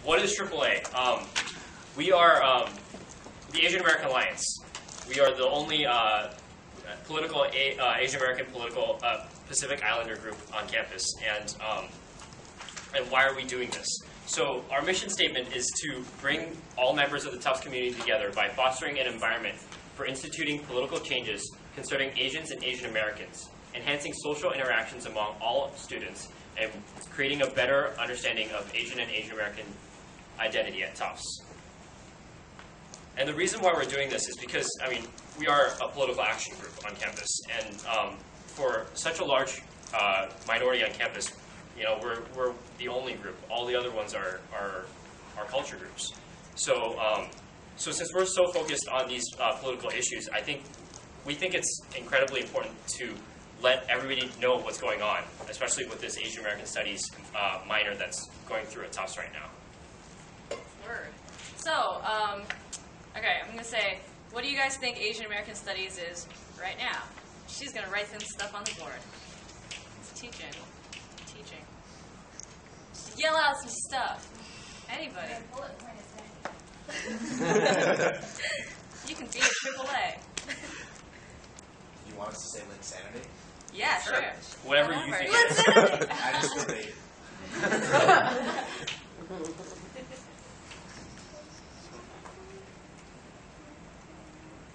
What is AAA? We are the Asian American Alliance. We are the only Asian American political Pacific Islander group on campus. And why are we doing this? So our mission statement is to bring all members of the Tufts community together by fostering an environment for instituting political changes concerning Asians and Asian Americans, enhancing social interactions among all students, and creating a better understanding of Asian and Asian American identity at Tufts. And the reason why we're doing this is because, I mean, we are a political action group on campus, and for such a large minority on campus, you know, we're the only group. All the other ones are culture groups. So, so since we're so focused on these political issues, we think it's incredibly important to let everybody know what's going on, especially with this Asian American Studies minor that's going through at Tufts right now. Word. So, okay, I'm going to say, what do you guys think Asian American Studies is right now? She's going to write some stuff on the board. It's teaching. Teaching. Just yell out some stuff. Anybody. Bullet point is You can be a AAA. You want us to say like sanity? Yeah, sure. Whatever you think. Insanity. I just debate.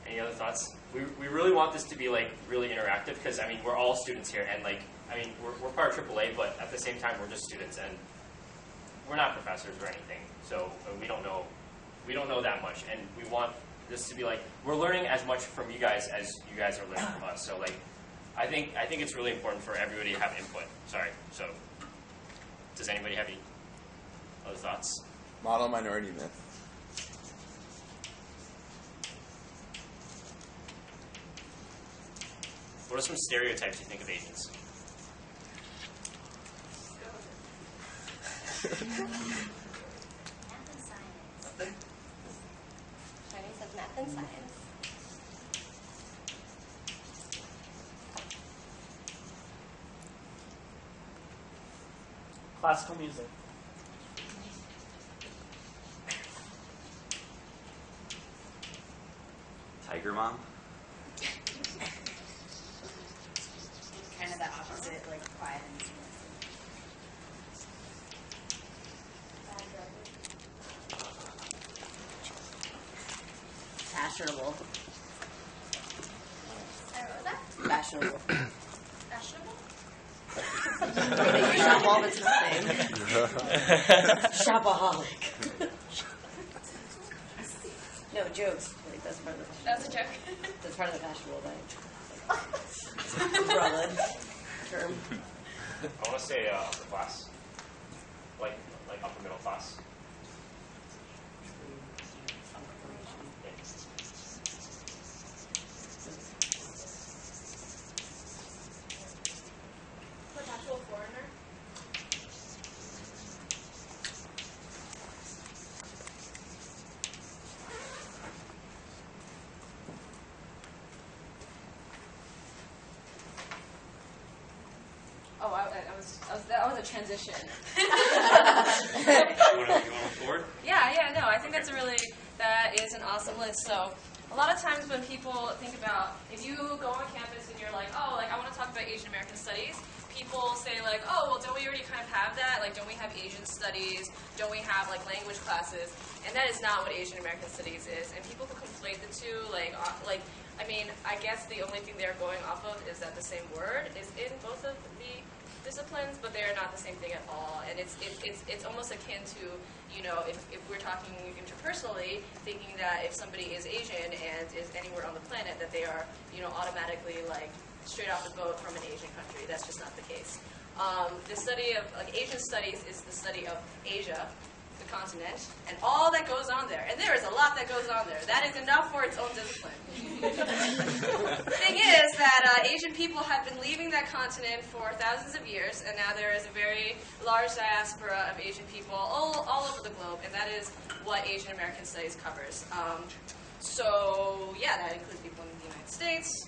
Any other thoughts? We really want this to be like really interactive because I mean we're all students here and like I mean we're part of AAA, but at the same time we're just students and we're not professors or anything, so we don't know that much, and we want this to be like we're learning as much from you guys as you guys are learning from us. So like I think it's really important for everybody to have input. Sorry. So does anybody have any other thoughts? Model minority myth. What are some stereotypes you think of Asians? math and science. Chinese have math and science. Classical music. Tiger Mom? Kind of the opposite, like quiet and Fashionable. Sorry, what was that? Fashionable. Fashionable? Shop all the time. Shopaholic. No, jokes. Like, that's part of the fashion. That was a joke. That's part of the fashionable umbrella term. I want to say upper class, like upper middle class. Perpetual foreigner. Oh, that was a transition. You want to forward? Yeah, no, I think that is an awesome list. So a lot of times when people think about, if you go on campus and you're like, oh, like I want to talk about Asian American Studies, people say like, oh, well, don't we already kind of have that? Like, don't we have Asian Studies? Don't we have like language classes? And that is not what Asian American Studies is. And people who conflate the two, I mean, I guess the only thing they're going off of is that the same word is in both of the disciplines, but they are not the same thing at all. And it's almost akin to, you know, if we're talking interpersonally, thinking that if somebody is Asian and is anywhere on the planet, that they are, you know, automatically like straight off the boat from an Asian country. That's just not the case. The study of Asian studies is the study of Asia, the continent, and all that goes on there. And there is a lot that goes on there. That is enough for its own discipline. The thing is that Asian people have been leaving that continent for thousands of years, and now there is a very large diaspora of Asian people all over the globe, and that is what Asian American Studies covers. So yeah, that includes people in the United States.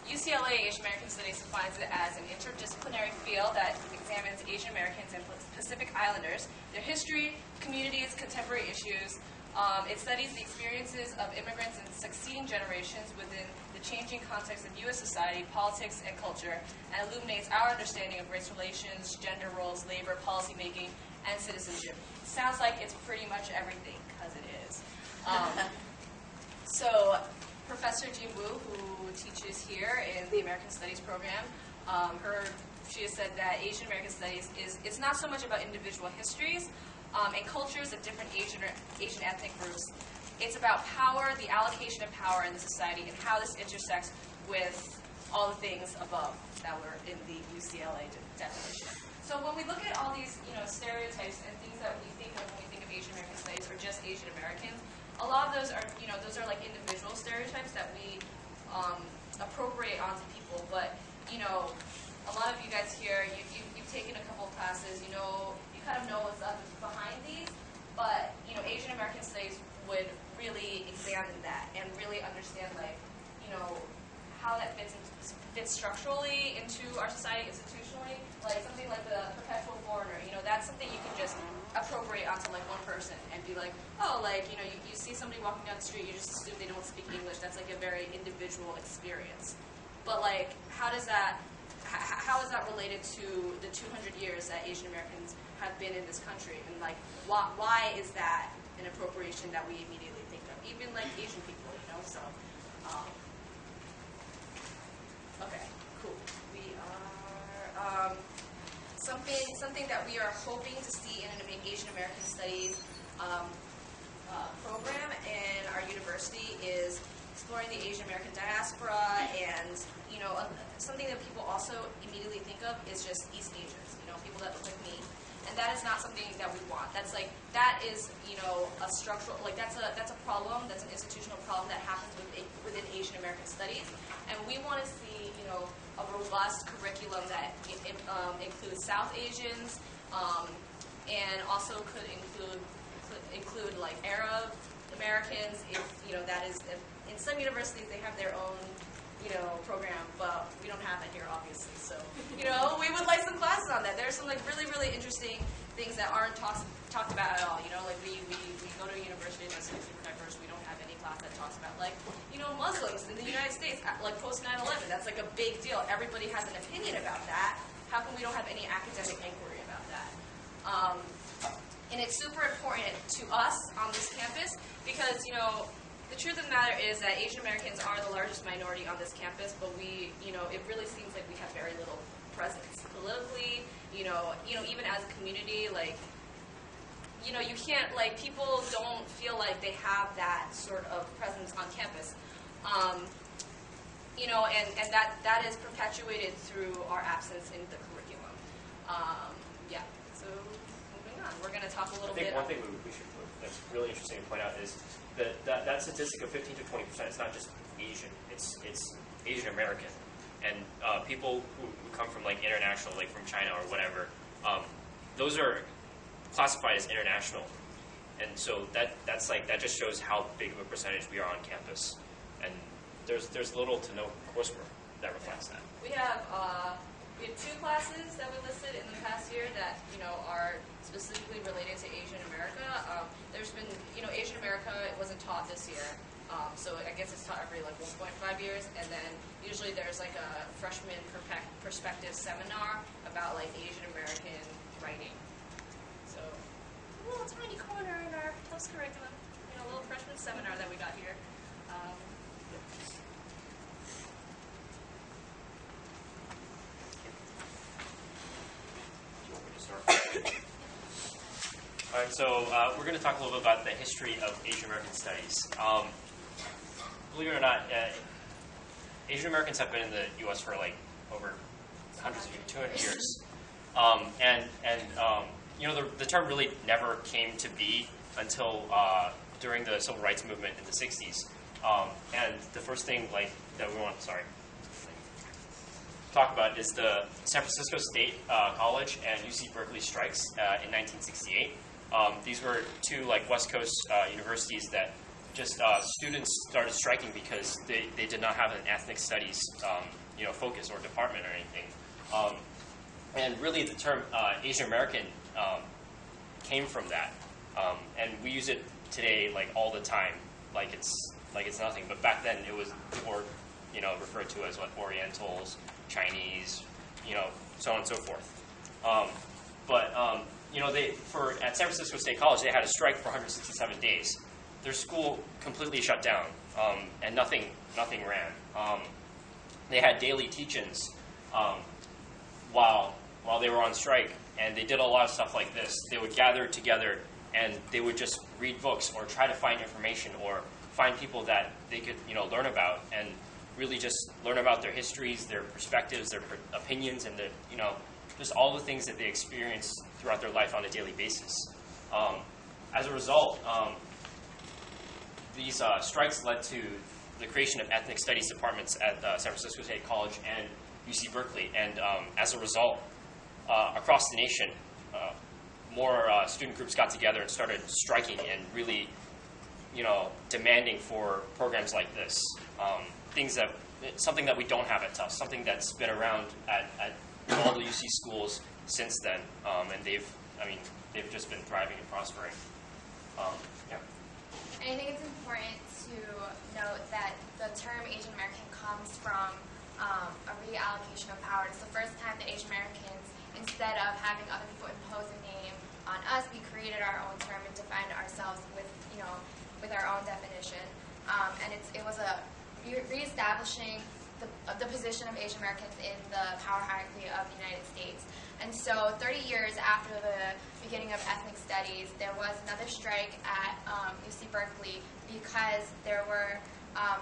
UCLA Asian American Studies defines it as an interdisciplinary field that examines Asian Americans and Pacific Islanders, their history, communities, contemporary issues. It studies the experiences of immigrants and succeeding generations within the changing context of U.S. society, politics, and culture, and illuminates our understanding of race relations, gender roles, labor, policymaking, and citizenship. Sounds like it's pretty much everything, because it is. So Professor Jean Wu, who teaches here in the American Studies program, she has said that Asian American Studies it's not so much about individual histories and cultures of different Asian ethnic groups. It's about power, the allocation of power in the society, and how this intersects with all the things above that were in the UCLA definition. So when we look at all these, stereotypes and things that we think of when we think of Asian American Studies or just Asian Americans, a lot of those are, those are like individual stereotypes that we appropriate onto people. But, a lot of you guys here, you've taken a couple of classes, you kind of know what's up behind these. But, Asian American Studies would really examine that and really understand, how that fits structurally into our society, institutionally. Like something like the perpetual foreigner, that's something you can just appropriate onto one person and be like, oh, you see somebody walking down the street, you just assume they don't speak English. That's like a very individual experience. But how is that related to the 200 years that Asian Americans have been in this country? And why is that an appropriation that we immediately think of? Even Asian people, so. Okay, cool. We are something that we are hoping to see in an Asian American Studies program in our university is exploring the Asian American diaspora, and something that people also immediately think of is just East Asians, people that look like me, and that is not something that we want. That's that is a structural that's a problem, that's an institutional problem that happens within Asian American Studies, and we want to see a robust curriculum that includes South Asians, and also could include Arab Americans. If that is in some universities they have their own program, but we don't have that here, obviously. So we would like some classes on that. There's some really really interesting things that aren't talked about at all. We go to a university that's super diverse. We don't have any class that talks about Muslims in the United States post 9/11. That's a big deal. Everybody has an opinion about that. How come we don't have any academic inquiry about that? And it's super important to us on this campus because the truth of the matter is that Asian Americans are the largest minority on this campus, but it really seems like we have very little presence politically. Even as a community, you can't people don't feel like they have that sort of presence on campus. And that is perpetuated through our absence in the curriculum. Yeah. So moving on, we're going to talk a little bit. I think one thing that's really interesting to point out is that statistic of 15 to 20%. It's not just Asian; it's Asian American, and people who come from international, from China or whatever. Those are classified as international, and so that just shows how big of a percentage we are on campus, and there's little to no coursework that reflects that. We have 2 classes that we listed in the past year that are specifically related to Asian America. There's been Asian America, it wasn't taught this year, so I guess it's taught every 1.5 years, and then usually there's a freshman perspective seminar about Asian American writing. So a little tiny corner in our Tufts curriculum, a little freshman seminar that we got here. All right, so we're going to talk a little bit about the history of Asian American Studies. Believe it or not, Asian Americans have been in the U.S. for over hundreds of years, 200 years. The term really never came to be until during the Civil Rights Movement in the 60s. And the first thing that we want, talk about is the San Francisco State College and UC Berkeley strikes in 1968. These were 2 West Coast universities that just students started striking because they did not have an ethnic studies focus or department or anything. And really the term Asian American came from that. And we use it today like all the time, like it's nothing. But back then it was referred to as what, Orientals, Chinese, so on and so forth. At San Francisco State College, they had a strike for 167 days. Their school completely shut down, and nothing ran. They had daily teach-ins while they were on strike, and they did a lot of stuff like this. They would gather together, and they would just read books or try to find information or find people that they could learn about, and really just learn about their histories, their perspectives, their opinions, and just all the things that they experience throughout their life on a daily basis. As a result, these strikes led to the creation of ethnic studies departments at San Francisco State College and UC Berkeley. And as a result, across the nation, more student groups got together and started striking and really, demanding for programs like this. Something that we don't have at Tufts, something that's been around at all the UC schools since then, and they've just been thriving and prospering. Yeah. And I think it's important to note that the term Asian American comes from a reallocation of power. It's the first time that Asian Americans, instead of having other people impose a name on us, we created our own term and defined ourselves with our own definition. And it was a reestablishing the position of Asian Americans in the power hierarchy of the United States. And so 30 years after the beginning of ethnic studies, there was another strike at UC Berkeley because there were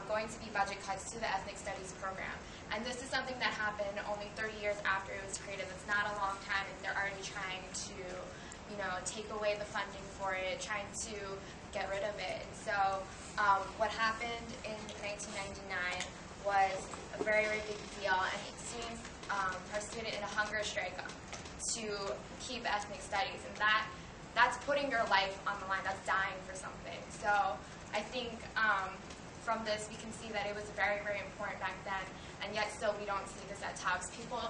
going to be budget cuts to the ethnic studies program. And this is something that happened only 30 years after it was created. It's not a long time, and they're already trying to, take away the funding for it, trying to get rid of it. And so what happened in 1999 was a very, very big deal, and it students participated in a hunger strike to keep ethnic studies, and that's putting your life on the line. That's dying for something. So I think from this we can see that it was very, very important back then, and yet still we don't see this at Tufts. People,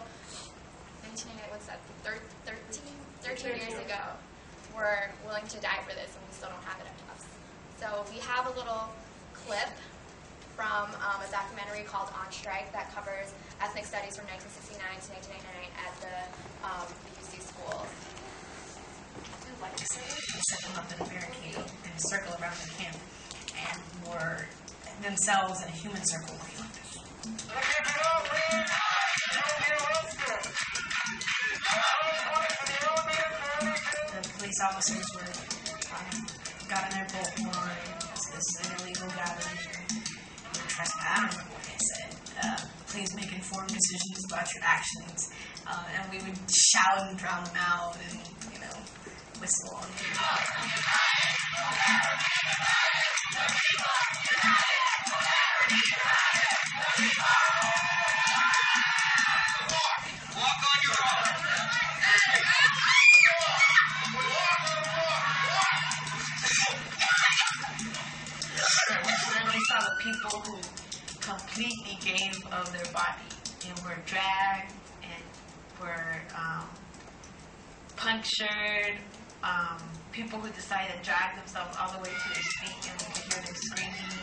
1999, what's that, 13 years ago, were willing to die for this, and we still don't have it at Tufts. So we have a little clip from a documentary called On Strike that covers ethnic studies from 1969 to 1999 at the UC schools. Like I said, they set them up in a barricade in a circle around the camp and were themselves in a human circle looking like this. The police officers got in their bullhorn. This is an illegal gathering. I don't remember what they said. Please make informed decisions about your actions. And we would shout and drown them out and, whistle on them. We saw the people who completely gave of their body and were dragged and were punctured, people who decided to drag themselves all the way to their feet and we could hear them screaming,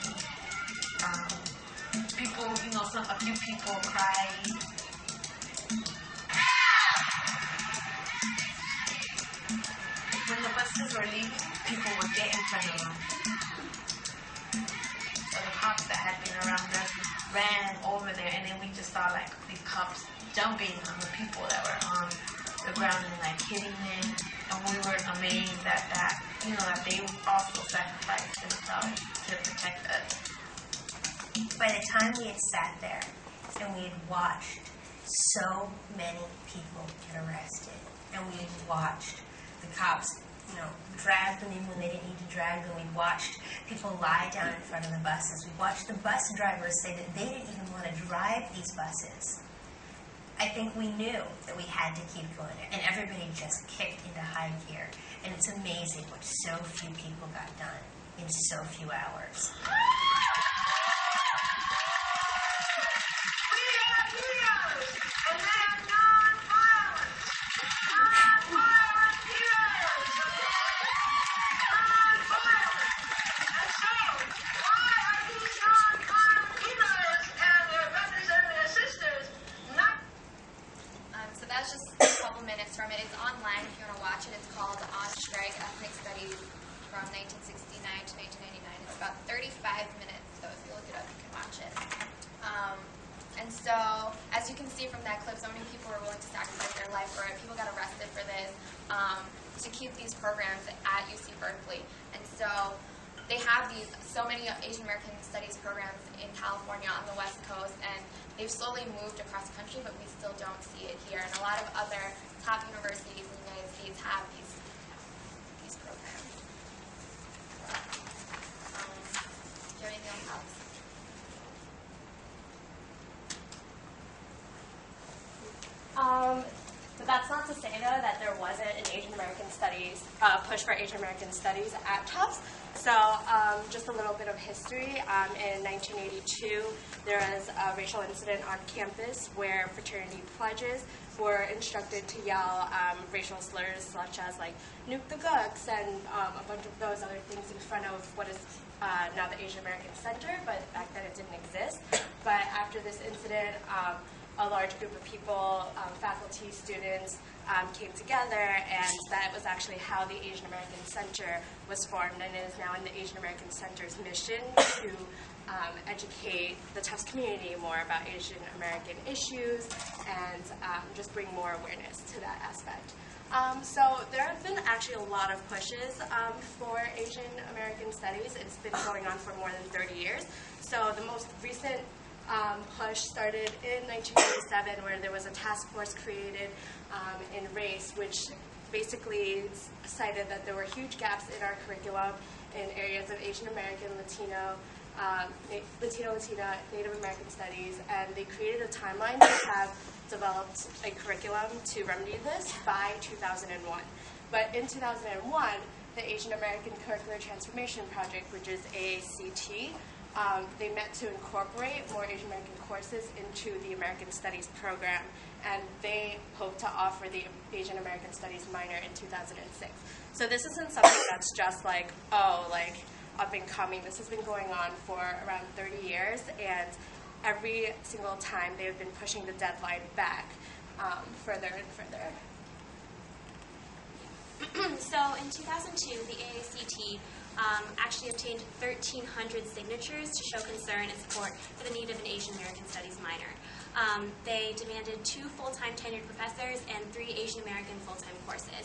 people, a few people cried. When the buses were leaving, people would get in front of them. So the cops that had been around us ran over there, and then we just saw these cops jumping on the people that were on the ground and hitting them, and we were amazed that that they also sacrificed themselves to protect us. By the time we had sat there and we had watched so many people get arrested, and we had watched the cops drag them in when they didn't need to drag them. We watched people lie down in front of the buses. We watched the bus drivers say that they didn't even want to drive these buses. I think we knew that we had to keep going there, and everybody just kicked into high gear. And it's amazing what so few people got done. in so few hours. So that's just a couple minutes from it. It's online if you want to watch it. It's called On Strike, Ethnic Studies from 1969 to 1999. It's about 35 minutes, so if you look it up, you can watch it. And so, as you can see from that clip, so many people were willing to sacrifice their life for it. People got arrested for this to keep these programs at UC Berkeley. And so, they have so many Asian American Studies programs in California on the West Coast, and they've slowly moved across the country, but we still don't see it here. And a lot of other top universities in the United States have these programs. Do you have anything else? But that's not to say, though, that there wasn't an Asian American Studies, push for Asian American Studies at Tufts. So just a little bit of history. In 1982, there was a racial incident on campus where fraternity pledges were instructed to yell racial slurs such as like "nuke the Gooks" and a bunch of those other things in front of what is now the Asian American Center, but back then it didn't exist. But after this incident, a large group of people, faculty, students, came together, and that was actually how the Asian American Center was formed, and it is now in the Asian American Center's mission to educate the Tufts community more about Asian American issues and just bring more awareness to that aspect. So there have been actually a lot of pushes for Asian American Studies. It's been going on for more than 30 years. So the most recent push started in 1987, where there was a task force created in race, which basically cited that there were huge gaps in our curriculum in areas of Asian American, Latino, Latina, Native American studies, and they created a timeline to have developed a curriculum to remedy this by 2001. But in 2001, the Asian American Curricular Transformation Project, which is AACT, they met to incorporate more Asian American courses into the American Studies program, and they hope to offer the Asian American Studies minor in 2006. So this isn't something that's just like, oh, like up and coming. This has been going on for around 30 years, and every single time they've been pushing the deadline back further and further. So in 2002, the AACT actually obtained 1,300 signatures to show concern and support for the need of an Asian American Studies minor. They demanded 2 full-time tenured professors and 3 Asian American full-time courses.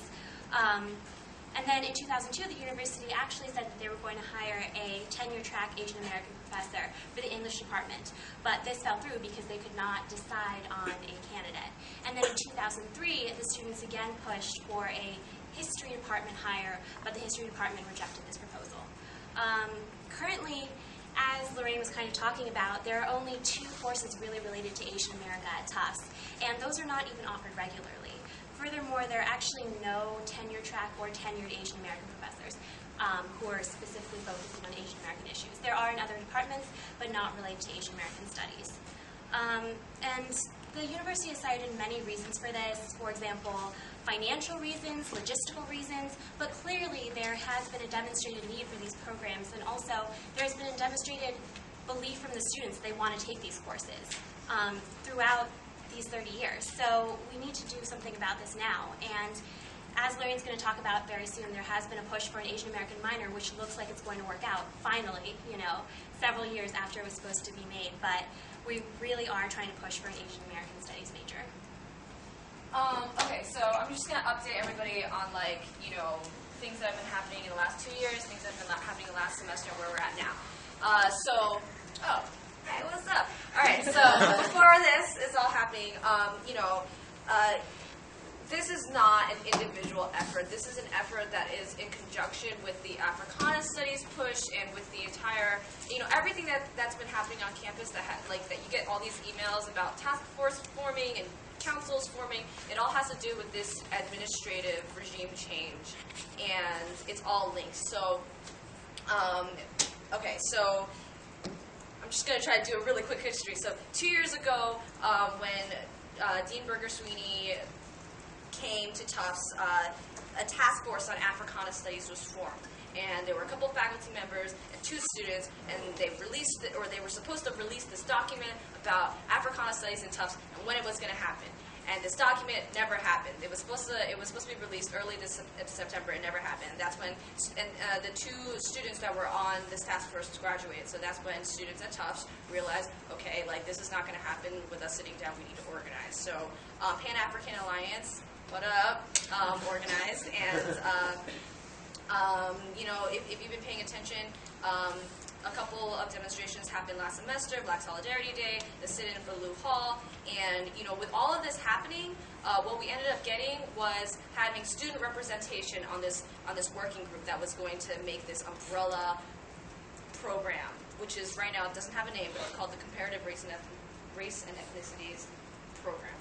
And then in 2002, the university actually said that they were going to hire a tenure-track Asian American professor for the English department. But this fell through because they could not decide on a candidate. And then in 2003, the students again pushed for a history department hire, but the history department rejected this proposal. Currently, as Lorraine was kind of talking about, there are only 2 courses really related to Asian America at Tufts, and those are not even offered regularly. Furthermore, there are actually no tenure track or tenured Asian American professors who are specifically focusing on Asian American issues. There are in other departments, but not related to Asian American studies. And the university has cited many reasons for this. For example, financial reasons, logistical reasons, but clearly there has been a demonstrated need for these programs, and also there's been a demonstrated belief from the students they want to take these courses throughout these 30 years. So we need to do something about this now. And as Lorraine's going to talk about very soon, there has been a push for an Asian American minor, which looks like it's going to work out, finally, you know, several years after it was supposed to be made. But we really are trying to push for an Asian American Studies major. Okay, so I'm just going to update everybody on, like, you know, things that have been happening in the last 2 years, things that have been happening in the last semester, where we're at now. Hey, what's up? All right, so before this is all happening, this is not an individual effort. This is an effort that is in conjunction with the Africana Studies push and with the entire, everything that's been happening on campus that you get all these emails about task force forming and councils forming. It all has to do with this administrative regime change, and it's all linked. So Okay, so I'm just going to try to do a really quick history. So 2 years ago, when Dean Berger-Sweeney came to Tufts, a task force on Africana Studies was formed. And there were a couple faculty members and 2 students, and they were supposed to release this document about Africana Studies in Tufts and when it was going to happen. And this document never happened. It was supposed to be released early this September. It never happened. And that's when the 2 students that were on this task force graduated. So that's when students at Tufts realized, okay, like this is not going to happen with us sitting down. We need to organize. So Pan-African Alliance, what up? Organized. And you know, if you've been paying attention, a couple of demonstrations happened last semester, Black Solidarity Day, the sit-in for Lou Hall, and you know, with all of this happening, what we ended up getting was having student representation on this working group that was going to make this umbrella program, which is right now, it doesn't have a name, but it's called the Comparative Race and Ethnicities Program.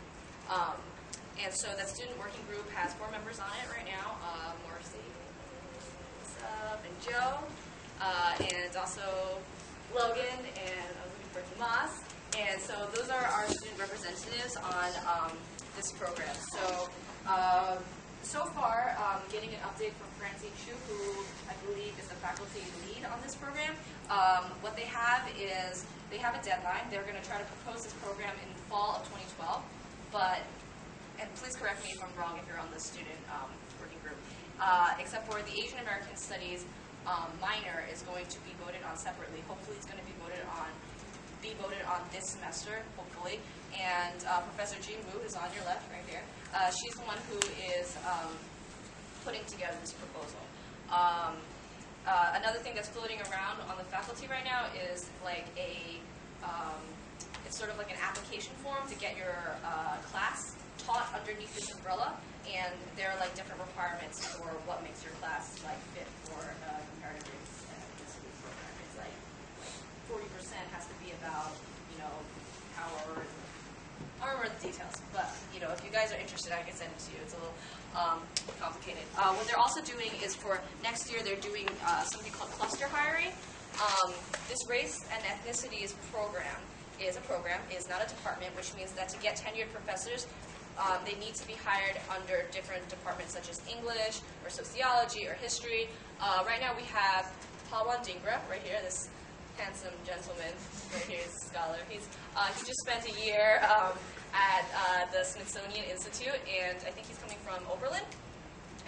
And so that student working group has 4 members on it right now, Morrissey, and Joe, and also Logan, and I was looking for Tomas. And so those are our student representatives on this program. So, so far, getting an update from Francine Chu, who I believe is the faculty lead on this program. What they have is, they have a deadline. They're going to try to propose this program in the fall of 2012. But, and please correct me if I'm wrong if you're on the student working group, except for the Asian American Studies minor is going to be voted on separately. Hopefully it's going to be voted on this semester, hopefully. And Professor Jean Wu is on your left right here. She's the one who is putting together this proposal. Another thing that's floating around on the faculty right now is like it's sort of like an application form to get your class taught underneath this umbrella. And there are like different requirements for what makes your class like fit for comparative race and ethnicity program. It's like 40% has to be about, you know, power. I don't remember the details, but you know, if you guys are interested, I can send it to you. It's a little complicated. What they're also doing is for next year, they're doing something called cluster hiring. This race and ethnicities program is not a department, which means that to get tenured professors, they need to be hired under different departments such as English or sociology or history. Right now we have Pawan Dingra right here, this handsome gentleman right here, is a scholar. He just spent a year at the Smithsonian Institute, and I think he's coming from Oberlin.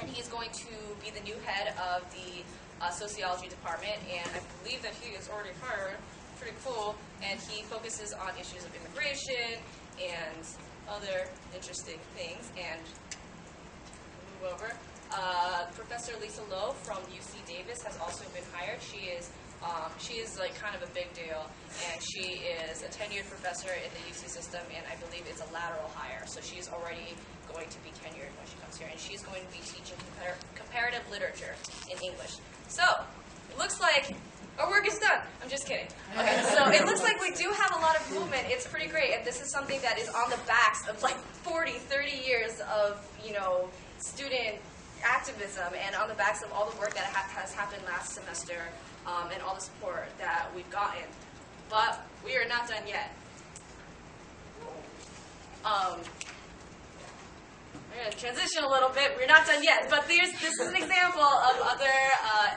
And he's going to be the new head of the sociology department, and I believe that he is already hired. Pretty cool. And he focuses on issues of immigration and other interesting things. And move over. Professor Lisa Lowe from UC Davis has also been hired. She is like kind of a big deal, and she is a tenured professor in the UC system, and I believe it's a lateral hire. So she's already going to be tenured when she comes here, and she's going to be teaching comparative literature in English. So it looks like our work is done. I'm just kidding. Okay, so it looks like we do have a lot of movement. It's pretty great, and this is something that is on the backs of like 40, 30 years of, you know, student activism, and on the backs of all the work that has happened last semester, and all the support that we've gotten. But we are not done yet. I'm going to transition a little bit. We're not done yet, but this is an example of other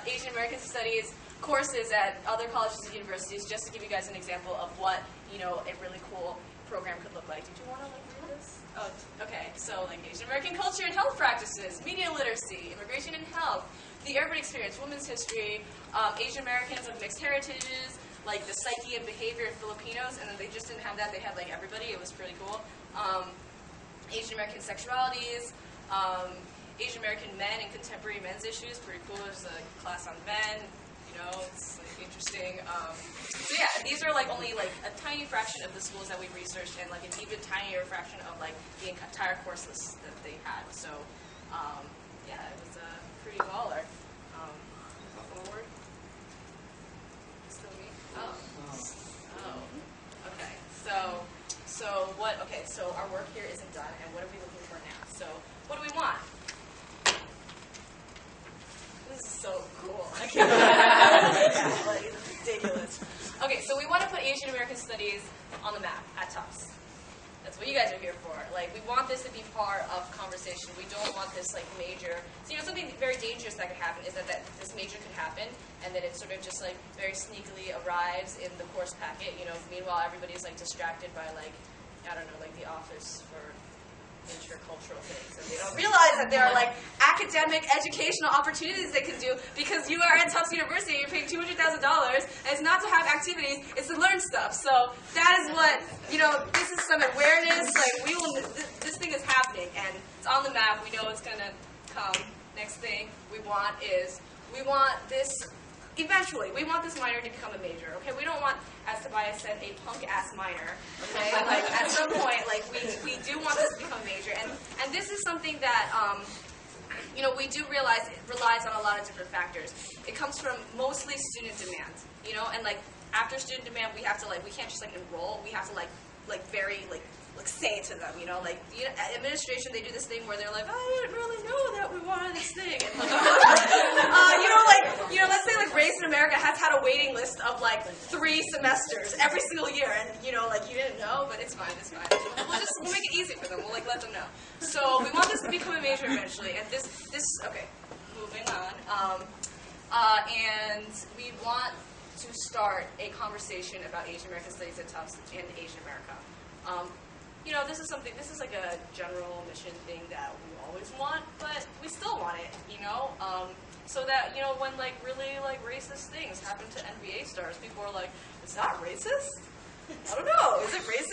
Asian American Studies courses at other colleges and universities, just to give you guys an example of what, you know, a really cool program could look like. Did you want to read this? Oh, okay. So, like Asian American culture and health practices, media literacy, immigration and health, the urban experience, women's history, Asian Americans of mixed heritages, like the psyche and behavior of Filipinos, and then they just didn't have that. They had like everybody. It was pretty cool. Asian American sexualities, Asian American men and contemporary men's issues, pretty cool. There's a class on men. You know, it's like interesting. So yeah, these are like only like a tiny fraction of the schools that we researched, and like an even tinier fraction of like the entire course list that they had. So yeah, it was pretty baller. Forward. Still me? Oh. Okay. So what? Okay. So our work here isn't done, and what are we looking for now? So what do we want? This is so cool. I can't Yeah, like, it's ridiculous. Okay, so we want to put Asian American Studies on the map at Tufts. That's what you guys are here for. Like, we want this to be part of conversation. We don't want this, like, major. So, something very dangerous that could happen is that this major could happen, and then it sort of just, like, very sneakily arrives in the course packet. Meanwhile, everybody's, like, distracted by, like, I don't know, like, the Office for Intercultural Things. And they don't realize that there are, like, academic, educational opportunities they can do because you are at Tufts University, you're paying $200,000, and it's not to have activities, it's to learn stuff. So that is what, this is some awareness, like, this thing is happening, and it's on the map, we know it's going to come. Next thing we want this, eventually, we want this minor to become a major, okay? We don't want, as Tobias said, a punk-ass minor, okay? Like, at some point, like, we do want this to become a major, and this is something that, we do realize it relies on a lot of different factors. It comes from mostly student demand, and, like, after student demand, we have to, like, we can't just, like, enroll, we have to, like, say it to them, like, administration, they do this thing where they're like, I didn't really know that we wanted this thing, and, let's say, like, Race in America has had a waiting list of, like, 3 semesters every single year, and, like, you didn't know, but it's fine, we'll make it easy for them, we'll, like, let them know. So, we want this to become a major eventually, and okay, moving on, and we want to start a conversation about Asian American Studies at Tufts in Asian America. This is like a general mission thing that we always want, but we still want it, so that, when, like, really, like, racist things happen to NBA stars, people are like, is that racist? I don't know, is it racist?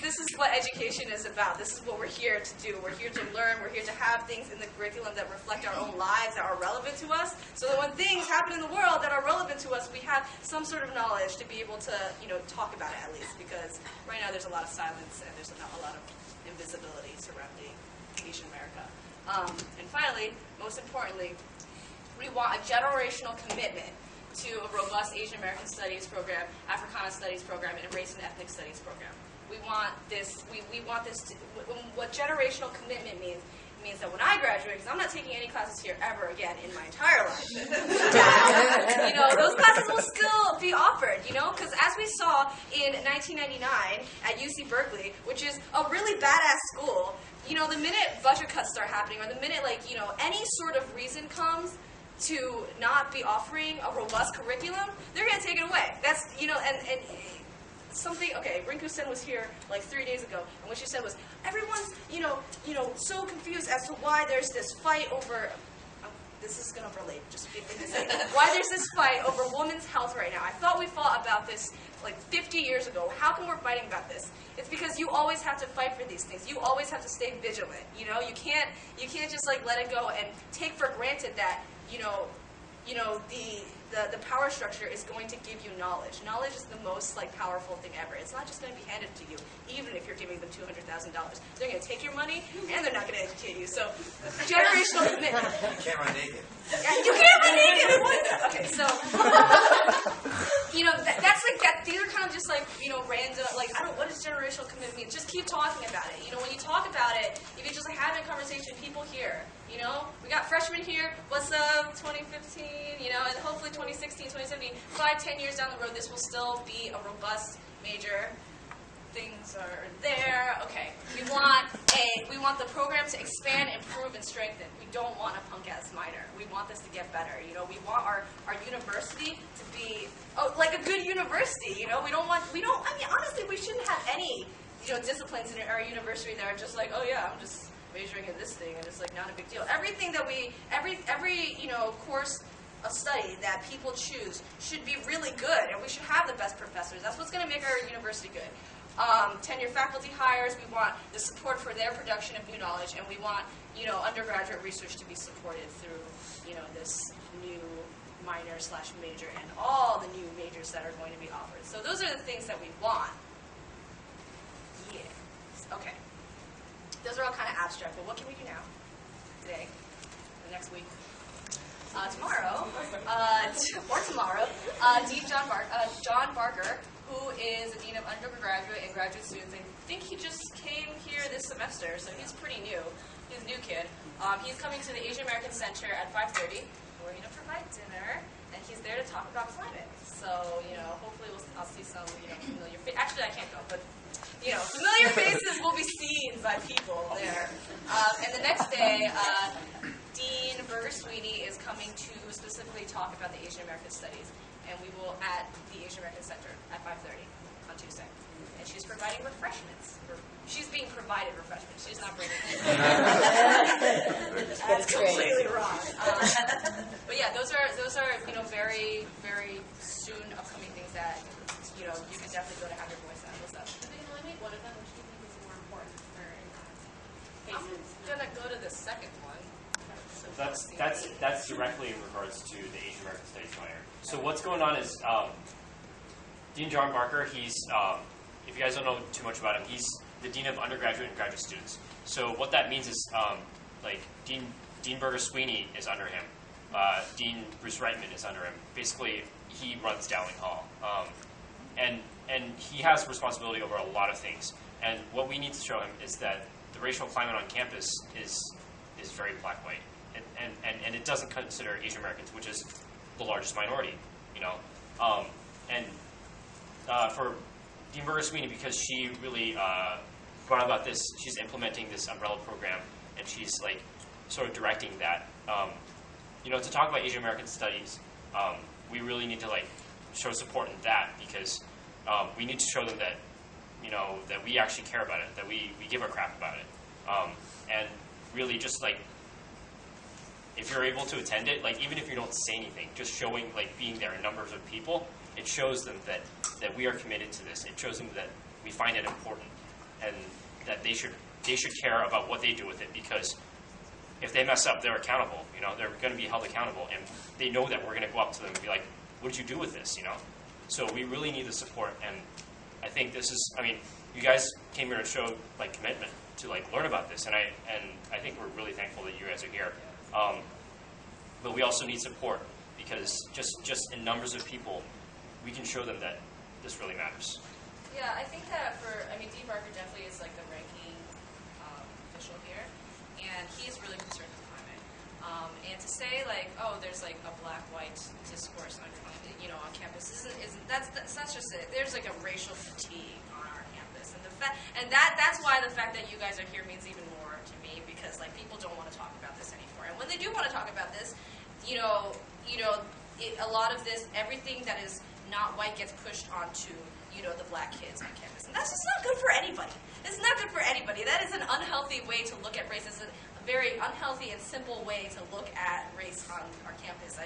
This is what education is about. This is what we're here to do. We're here to learn. We're here to have things in the curriculum that reflect our own lives, that are relevant to us, so that when things happen in the world that are relevant to us, we have some sort of knowledge to be able to, talk about it at least, because right now there's a lot of silence and there's not a lot of invisibility surrounding Asian America. And finally, most importantly, we want a generational commitment to a robust Asian American Studies program, Africana Studies program, and a Race and Ethnic Studies program. We want this. We want this. What generational commitment means that when I graduate, because I'm not taking any classes here ever again in my entire life, those classes will still be offered. Because as we saw in 1999 at UC Berkeley, which is a really badass school, the minute budget cuts start happening, or the minute, like, any sort of reason comes to not be offering a robust curriculum, they're going to take it away. That's, and something, okay, Rinku-sen was here like 3 days ago, and what she said was, everyone's, so confused as to why there's this fight over, this is going to relate, just why there's this fight over women's health right now. I thought we fought about this like 50 years ago. How come we're fighting about this? It's because you always have to fight for these things. You always have to stay vigilant. You can't just, like, let it go and take for granted that, the power structure is going to give you knowledge. Knowledge is the most, like, powerful thing ever. It's not just going to be handed to you, even if you're giving them $200,000. They're going to take your money, and they're not going to educate you. So, generational commitment. You can't run naked. Yeah, you can't run naked. Okay, so, that's like that. These are kind of just, like, random. Like, what does generational commitment mean? Just keep talking about it. When you talk about it, if you just, like, have a conversation, people hear. We got freshmen here. What's up, 2015? And hopefully 2016, 2017, 5-10 years down the road, this will still be a robust major. Things are there. Okay, we want the program to expand, improve, and strengthen. We don't want a punk-ass minor. We want this to get better. We want our university to be like a good university. I mean, honestly, we shouldn't have any disciplines in our university that are just like, oh yeah, I'm just majoring in this thing, and it's, like, not a big deal. Everything that every course of study that people choose should be really good, and we should have the best professors. That's what's going to make our university good. Tenure faculty hires, we want the support for their production of new knowledge, and we want, undergraduate research to be supported through, this new minor/major and all the new majors that are going to be offered. So those are the things that we want. Yes. Okay. Those are all kind of abstract, but what can we do now? Today? The next week? Tomorrow, Dean John Barker, who is a dean of undergraduate and graduate students, I think he just came here this semester, so he's pretty new. He's a new kid. He's coming to the Asian American Center at 5:30. We're going to provide dinner, and he's there to talk about climate. So, hopefully I'll see some, familiar faces. Actually, I can't go, but, familiar faces will be seen by people there. And the next day, Dean Berger-Sweeney is coming to specifically talk about the Asian American Studies, and we will at the Asian American Center at 5:30 on Tuesday. And she's providing refreshments. She's being provided refreshments. She's not bringing it. That's completely wrong. But yeah, those are very, very soon upcoming things that you can definitely go to have your voice out. What's up? If we can only make one of them, which do you think is more important for I'm gonna go to the second one. That's directly in regards to the Asian American Studies minor. So what's going on is Dean John Barker. He's if you guys don't know too much about him, he's the dean of undergraduate and graduate students. So what that means is Dean Berger-Sweeney is under him. Dean Bruce Reitman is under him. Basically, he runs Dowling Hall, and he has responsibility over a lot of things. And what we need to show him is that the racial climate on campus is very black-white, and it doesn't consider Asian Americans, which is the largest minority, for Dean Berger-Sweeney, because she really brought about this, she's implementing this umbrella program, and she's sort of directing that. To talk about Asian American Studies, we really need to show support in that, because we need to show them that that we actually care about it, that we give a crap about it, and really just if you're able to attend it, even if you don't say anything, just showing being there in numbers of people, it shows them that we are committed to this. It shows them that we find it important, and that they should care about what they do with it, because if they mess up, they're accountable. They're going to be held accountable, and they know that we're going to go up to them and be like, "What did you do with this?" So we really need the support, and I think this is. You guys came here to show commitment to learn about this, and I think we're really thankful that you guys are here. But we also need support, because just in numbers of people, we can show them that this really matters. Yeah, I think that Dean Barker definitely is the ranking official here, and he is really concerned with climate. And to say there's a black-white discourse on campus isn't that's just it. There's a racial fatigue on our campus, and that's why the fact that you guys are here means even more to me, because people don't want to talk about this anymore, and when they do want to talk about this, a lot of this, everything that is not white gets pushed onto the black kids on campus, and that's just not good for anybody. It's not good for anybody. That is an unhealthy way to look at race. It's a very unhealthy and simple way to look at race on our campus.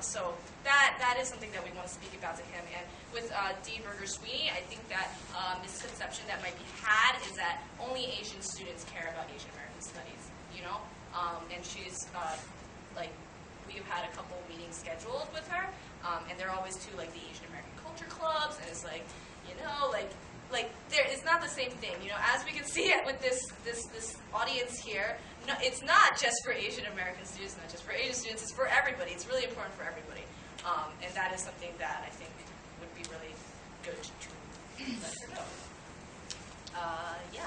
So that is something that we want to speak about to him. And with Dean Berger-Sweeney, I think that misconception that might be had is that only Asian students care about Asian American Studies, and she's we've had a couple meetings scheduled with her, and they're always to the Asian American culture clubs, and it's it's not the same thing, as we can see it with this audience here. No, it's not just for Asian American students, not just for Asian students, it's for everybody. It's really important for everybody, and that is something that I think would be really good to let her know.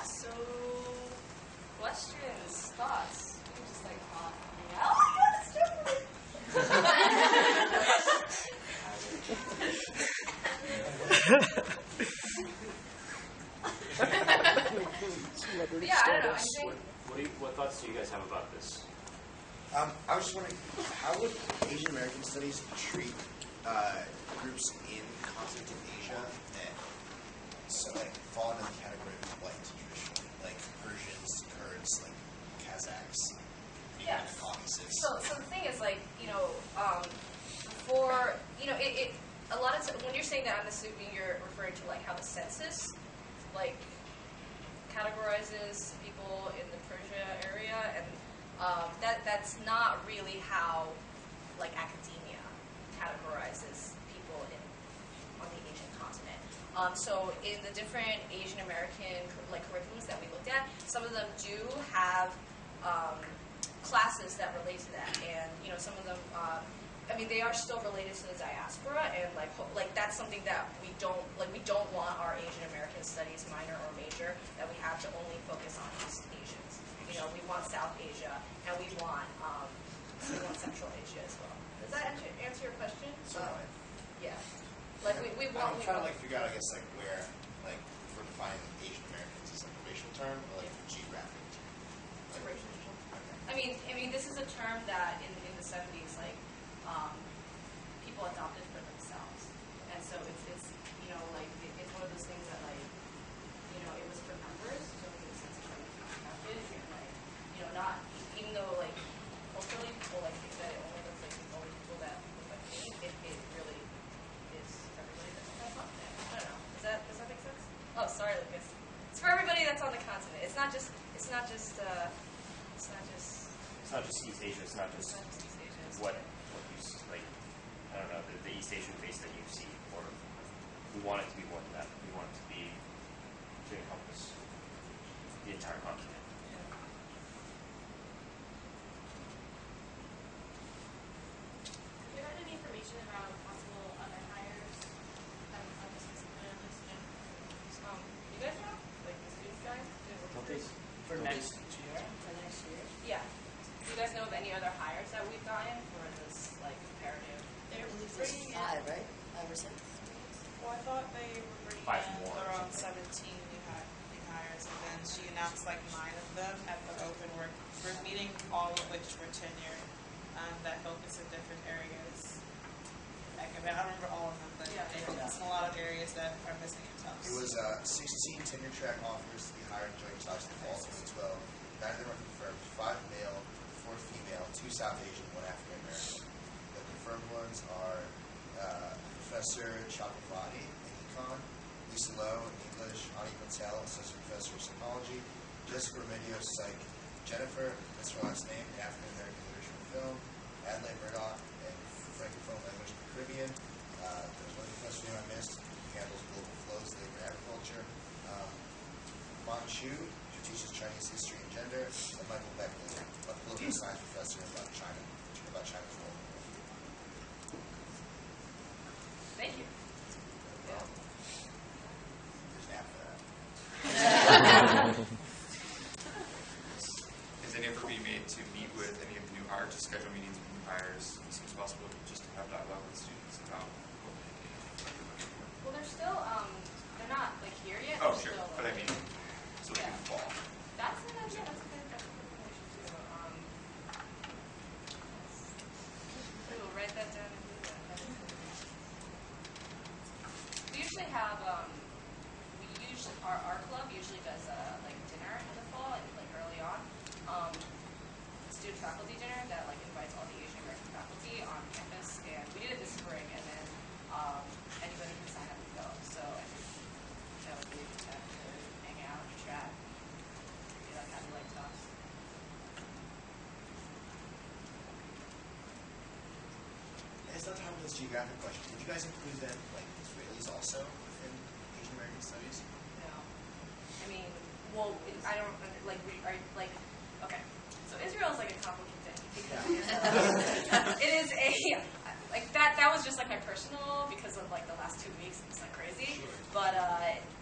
So questions, thoughts? You can just talk. Oh my God, it's different. Yeah, I don't know. I think. What thoughts do you guys have about this? I was just wondering, how would Asian American Studies treat groups in continent Asia that fall into the category of white traditionally, Persians, Kurds, Kazakhs, Yeah. the Caucasus? So the thing is, a lot of when you're saying that, I'm assuming you're referring to how the census categorizes people in the Persia area, and that's not really how academia categorizes people on the Asian continent. So in the different Asian American curriculums that we looked at, some of them do have classes that relate to that, and some of them. They are still related to the diaspora, and that's something that we don't want our Asian American Studies minor or major that we have to only focus on East Asians. We want South Asia, and we want Central Asia as well. Does that answer your question? So like, Yeah. Like we want. I'm trying to like figure out, I guess, like where, like, if we're defining Asian Americans as like a racial term or like a geographic term. Like, I mean, this is a term that in the 70s, like, people adopted for themselves, and so it's you know, like it's one of those things that, like, you know, it was for numbers, so it makes sense to like adopted, and like, you know, not even though like culturally people like think that it only looks like people that look like me, it really is everybody that's on there. I don't know. Does that make sense? Oh, sorry, Lucas. It's for everybody that's on the continent. It's not just East Asia. It's not just what you like. I don't know, the East Asian face that you see, or we want it to be more than that. We want it to encompass the entire continent. Have you had any information around possible other hires of this discipline of this student? You guys know, like the students guys. For next year? For next year? Yeah. Do you guys know of any other hires that we've gotten for this like comparative? They're There's bringing in, 5, right? 5 or 6? Well, I thought they were bringing 5 in more or around something. 17 new hires, and then she announced like 9 of them at the open work group meeting, all of which were tenured, that focus in different areas. I don't remember all of them, but Yeah. they focus in a lot of areas that are missing in Tufts. it was 16 tenure track offers to be hired during Tufts in the fall of 2012. 9 of them were confirmed, 5 male, 4 female, 2 South Asian, 1 African American. The confirmed ones are Professor Chakravarti in Econ, Lisa Lowe in English, Ani Patel, Associate Professor of Psychology, Jessica Remedio, Psych, Jennifer, that's her last name, in African American Literature and Film, Adelaide Murdoch, and Francophone Language of the Caribbean. There's one professor name I missed, who handles global flows, labor, and agriculture. Fan Chu, who teaches Chinese history and gender, and Michael Beckley, a political science professor about China's role. Thank you. There's an app for that. Has any effort been made to meet with any of the new hires, to schedule meetings with new hires as soon as possible, just to have dialogue with students about what they need? Well, they're still they're not like here yet. Oh, They're sure, still, but I like, mean, so like in the fall. That's a good information too. We will write that down and do that. That is good. We usually have our club usually does like dinner in the fall, like early on. Student faculty dinner that like invites all the Asian American faculty on campus, and we did it this spring, and then anybody can sign up and go. So I think that would be a good time to hang out, chat, be like happy like talks. It's not time for this geographic question. Would you guys include then, like, Israelis also within Asian American Studies? No. I mean, well, I don't like. Okay. So Israel is like a complicated thing because it is a like that. That was just like my personal because of like the last 2 weeks. It's like crazy. Sure. But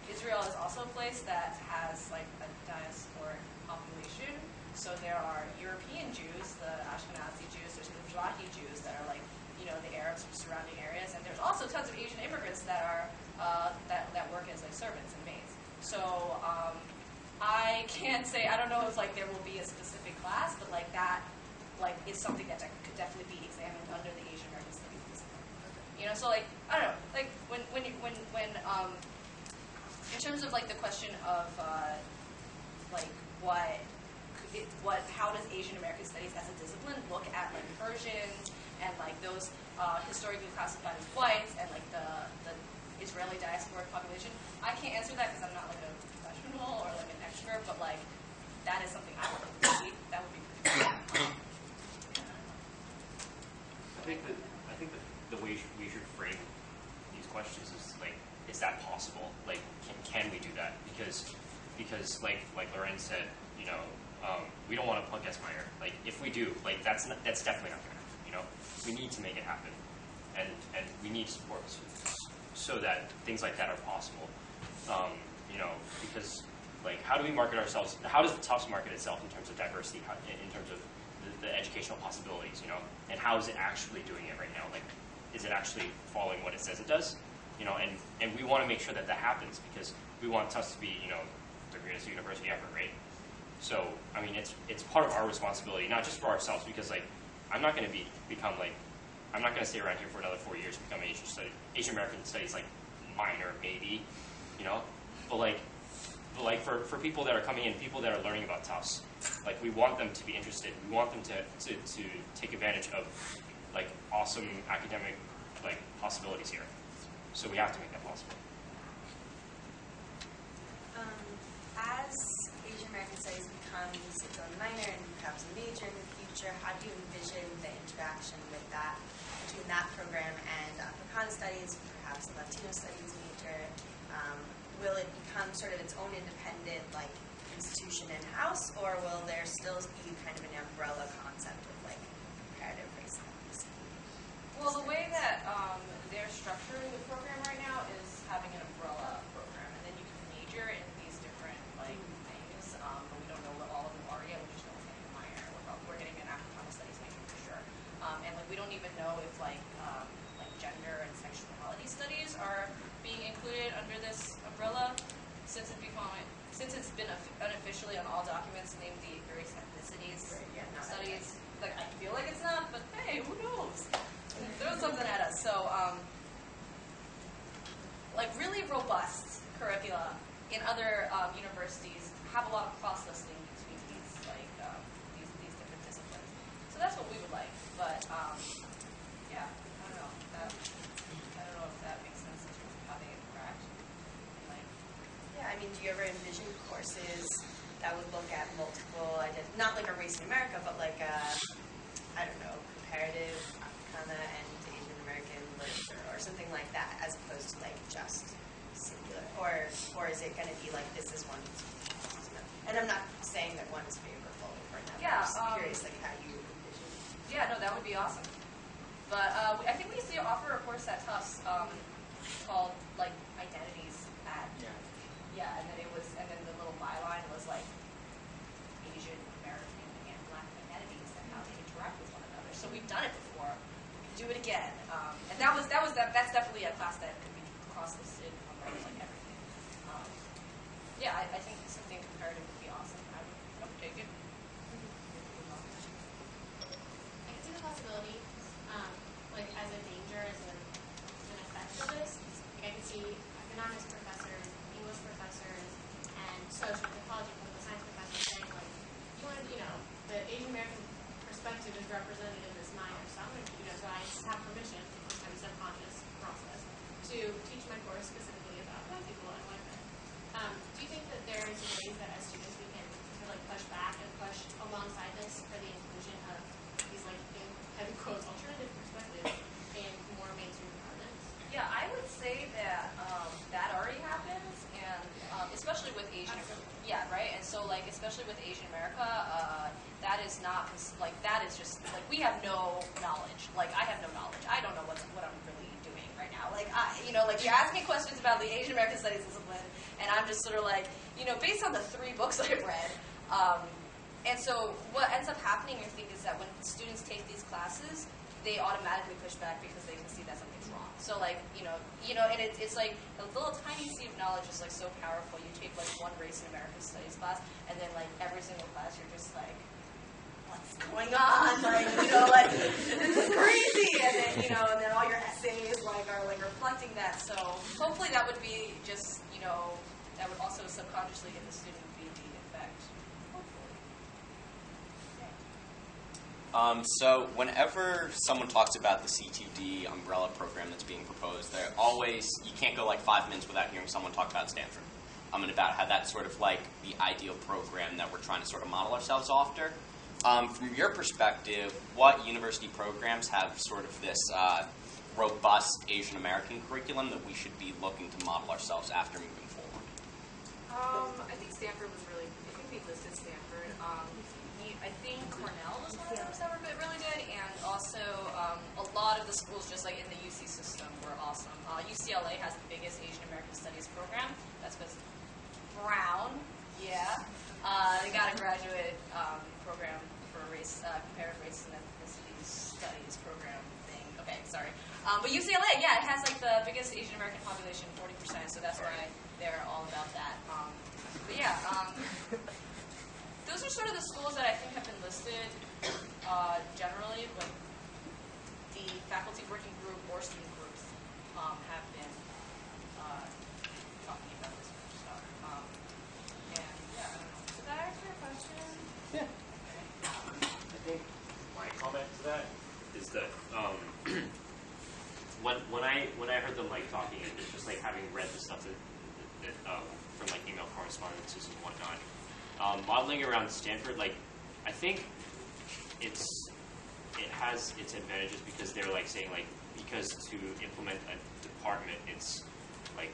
Israel is also a place that has like a diasporic population. So there are European Jews, the Ashkenazi Jews. There's Mizrahi Jews that are like, you know, the Arabs from surrounding areas, and there's also tons of Asian immigrants that are that work as like servants and maids. So I can't say, I don't know if like there will be a specific class, but like that like is something that could definitely be examined under the Asian American Studies discipline. You know, so like I don't know, like when in terms of like the question of like how does Asian American Studies as a discipline look at like Persians and like those historically classified as whites and like the Israeli diasporic population? I can't answer that because I'm not like a professional or like an expert, but like that is something I would like to see. That would be pretty cool. I think that the way we should frame these questions is like, is that possible? Like, can we do that? Because like Lorraine said, you know, we don't want to plug Esquire. Like, if we do, like that's definitely not going to happen. You know, we need to make it happen, and we need support so that things like that are possible. You know, because like, how do we market ourselves? How does the Tufts market itself in terms of diversity, in terms of the educational possibilities? You know, and how is it actually doing it right now? Like, is it actually following what it says it does? And we want to make sure that that happens because we want Tufts to be, the greatest university ever, right? So, I mean, it's part of our responsibility, not just for ourselves, because I'm not going to I'm not going to stay around here for another 4 years to become an Asian American Studies minor, maybe, But for people that are coming in, people that are learning about Tufts, we want them to be interested. We want them to take advantage of awesome academic possibilities here. So we have to make that possible. As Asian American Studies becomes its own minor and becomes a major in the future, how do you envision the interaction with that, between that program and Africana Studies, perhaps a Latino Studies major? Will it become sort of its own independent institution in-house, or will there still be kind of an umbrella concept of comparative race studies? Well, the way that they're structuring the program right now is having an umbrella program, and then you can major in these different things, but we don't know what all of them are yet. We just know it's getting a minor. We're getting an Africana Studies major for sure, and we don't even know if gender and sexuality studies are being included under this umbrella, since it's been unofficially on all documents named the various ethnicities studies. I feel like it's not, but hey, who knows? Throw something at us. So, really robust curricula in other universities have a lot of cross-listing between these different disciplines. So that's what we would like. But yeah, I don't know. I don't know if that makes sense in terms of how they interact. Yeah, I mean, do you ever envision courses that would look at multiple, not like a race in America, but I don't know, comparative Africana and Asian American literature or something like that, as opposed to just singular, or is it going to be this is one? And I'm not saying that one is favorable or another. Yeah, I'm just curious how you envision. Yeah, no, that would be awesome. But I think we used to offer a course at Tufts called identities at and then the little byline was Asian American and Black identities and how they interact with one another. So we've done it before. We can do it again. And that's definitely a class that could be cross-listed on everything. Yeah, I think something comparative would be awesome. I would take it. I can see the possibility, as a danger, as an effect of this. I can see economics professors, English professors, and social anthropology, political science professors saying, the Asian American perspective is represented in this minor. So I'm going to, so I have permission, it's kind of subconscious process, to teach my course specifically about Black people and white men. Do you think that there's ways that as students we can push back and push alongside this for the inclusion of these in heavy quotes alternative perspectives in more mainstream departments? Yeah, I would say that that already happens, and especially with Asian. Yeah, right. And so especially with Asian America, that is not that is just we have no knowledge. I have no knowledge. I don't know what I'm really doing right now. You're asking questions about the Asian American Studies discipline, and I'm just sort of based on the 3 books I've read. And so what ends up happening, I think, is that when students take these classes, they automatically push back because they can see that something's wrong. So and it's a little tiny seed of knowledge is so powerful. You take one race in American Studies class, and then every single class you're just what's going on? This is crazy. And then and then all your essays are reflecting that. So hopefully that would be just that would also subconsciously get the student be the effect. So whenever someone talks about the CTD umbrella program that's being proposed, they're always, you can't go 5 minutes without hearing someone talk about Stanford. And about how that's sort of the ideal program that we're trying to sort of model ourselves after. From your perspective, what university programs have sort of this robust Asian American curriculum that we should be looking to model ourselves after moving forward? I think Stanford was really, I think they listed Stanford. I think Cornell was one of those that were really good, and also a lot of the schools just in the UC system were awesome. UCLA has the biggest Asian American Studies program. That's because Brown, they got a graduate program for comparative race and ethnicity studies program thing. Okay, sorry. But UCLA, yeah, it has like the biggest Asian American population, 40%, so that's why they're all about that. But yeah, those are sort of the schools that I think have been listed generally, but the faculty working group or student groups have been talking about this sort of stuff. And yeah, I don't know. Did that answer your question? Yeah. I think my comment to that is that when I heard them like talking, it's just like having read the stuff that from like email correspondences and whatnot. Modeling around Stanford, like I think it has its advantages because they're like saying like because to implement a department it's like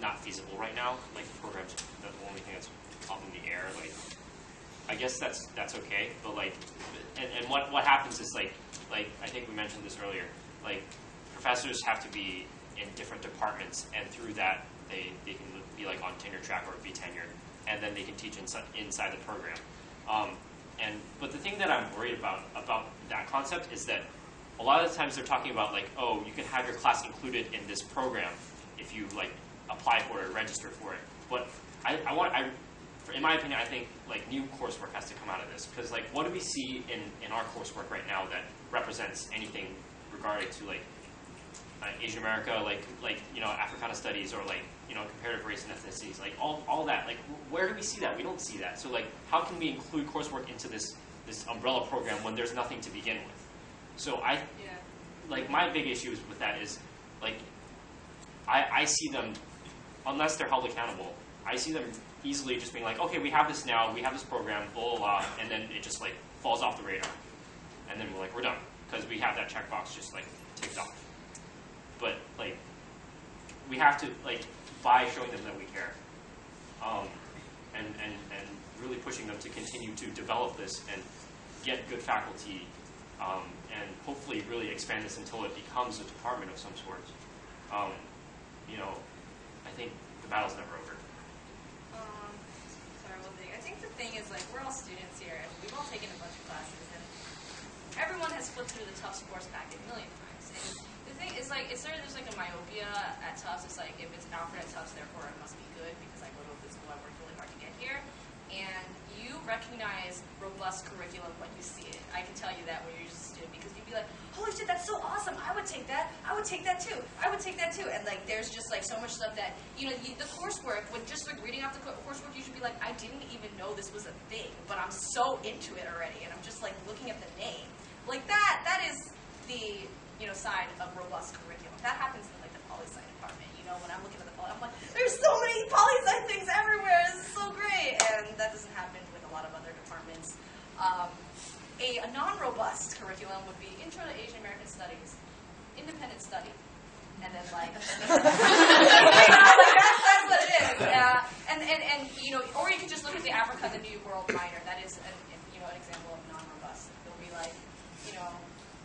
not feasible right now. Like the program's the only thing that's up in the air. Like I guess that's okay, but like and what happens is like I think we mentioned this earlier. Like professors have to be in different departments, and through that they can be like on tenure track or be tenured, and then they can teach inside the program. But the thing that I'm worried about that concept is that a lot of the times they're talking about like, oh, you can have your class included in this program if you like apply for it, register for it. But in my opinion, I think like new coursework has to come out of this, because like what do we see in our coursework right now that represents anything regarding to like Asian America, like you know Africana Studies or like you know comparative race and ethnicities, like all that. Like where do we see that? We don't see that. So like how can we include coursework into this umbrella program when there's nothing to begin with? So like my big issue with that is like I see them, unless they're held accountable, I see them easily just being like, okay, we have this now, we have this program, blah blah blah, and then it just like falls off the radar, and then we're like we're done because we have that checkbox just like ticked off. But like we have to like by showing them that we care, and really pushing them to continue to develop this and get good faculty, and hopefully really expand this until it becomes a department of some sort. You know, I think the battle's never over. Sorry, one thing. I think the thing is like we're all students here, and we've all taken a bunch of classes, and everyone has flipped through the Tufts course packet a million times. And the thing is like there's like a myopia at Tufts. It's like if it's offered at Tufts, therefore it must be good because I go to a school I worked really hard to get here. And you recognize robust curriculum when you see it. I can tell you that when you're just a student, because you'd be like, holy shit, that's so awesome. I would take that. I would take that too. I would take that too. And like there's just like so much stuff that, you know, the coursework, when just like reading off the coursework, you should be like, I didn't even know this was a thing, but I'm so into it already. And I'm just like looking at the name. Like that is the, you know, side of robust curriculum. That happens in like the poli-sci department. You know, when I'm looking at the poli, I'm like, there's so many poli-sci things everywhere. This is so great. And that doesn't happen with a lot of other departments. A non-robust curriculum would be Intro to Asian American Studies, independent study, and then like, you know, like that's what it is. And you know, or you could just look at the Africa, the New World minor. That is, you know, an example of non-robust. It'll be like, you know,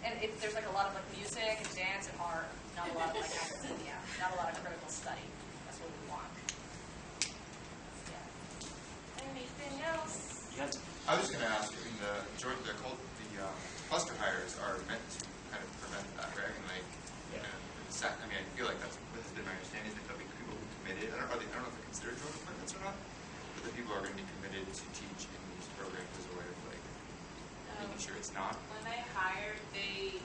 and there's like a lot of like music and dance and art, not a lot of like academia, not a lot of critical study. That's what we want. Yeah. Anything else? Yes. I was just going to ask, I mean, the cluster hires are meant to kind of prevent that, right? And like, I mean, I feel like that's what has been my understanding, that there'll be people who committed. I don't know if they're considered joint appointments or not, but the people are going to be committed to teach in these programs as a way of like making sure it's not. When they hire, they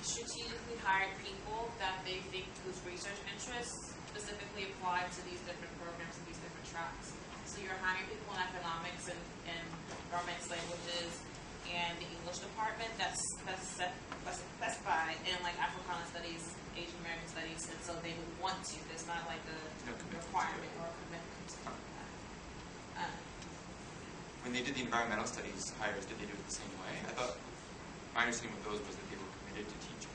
strategically hire people that they think whose research interests specifically apply to these different programs and these different tracks. So you're hiring people in economics and government languages and the English department that's specified in like Africana Studies, Asian American Studies, and so they would want to. There's not like a requirement or a commitment. When they did the environmental studies hires, did they do it the same way? I thought my understanding with those was that they were committed to teaching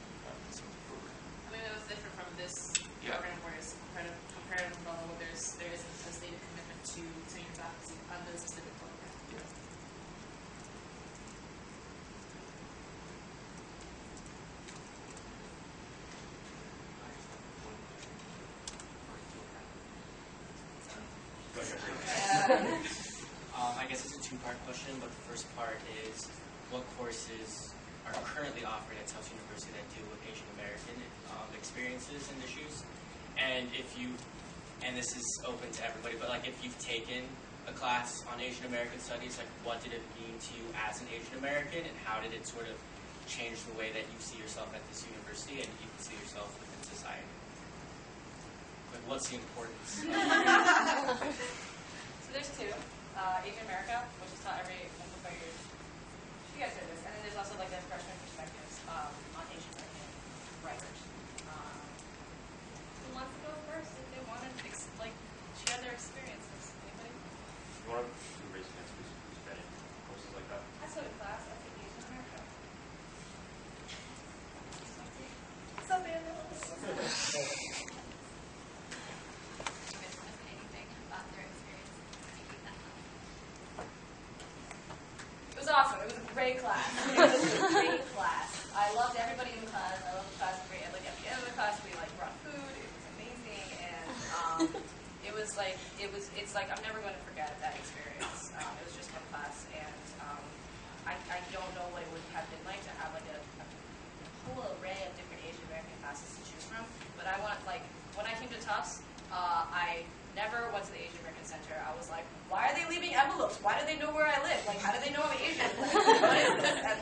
some of the program. I mean, it was different from this program where it's comparative umbrella, where there is a stated commitment to your faculty on the specific program. Yeah. I guess it's a two-part question, but the first part is, what courses are are currently offering at Tufts University that deal with Asian American experiences and issues. And if you, and this is open to everybody, but like if you've taken a class on Asian American Studies, like what did it mean to you as an Asian American, and how did it sort of change the way that you see yourself at this university and you can see yourself within society? Like, what's the importance? So there's two. Asian America, which is taught every 4 years. You guys know this. And then there's also like the freshman perspectives on Asian American writers. Who wants to go first if they want to like share their experiences? Anybody? You want to raise your hands who's been in courses like that? I took a class. I took Asian America. What's up, Anna? Anything about their experience taking that class? It was awesome. It was a great class. It was a great class. I loved everybody in the class. I loved the class. Great. Like at the end of the class, we like brought food. It was amazing, and it's like I'm never going to forget that experience. It was just one class, and I don't know what it would have been like to have like a whole array of different Asian American classes to choose from. But I want when I came to Tufts, I never went to the Asian American Center. I was like, why are they leaving envelopes? Why do they know where I live? Like, how do they know I'm Asian? Like, what is this? And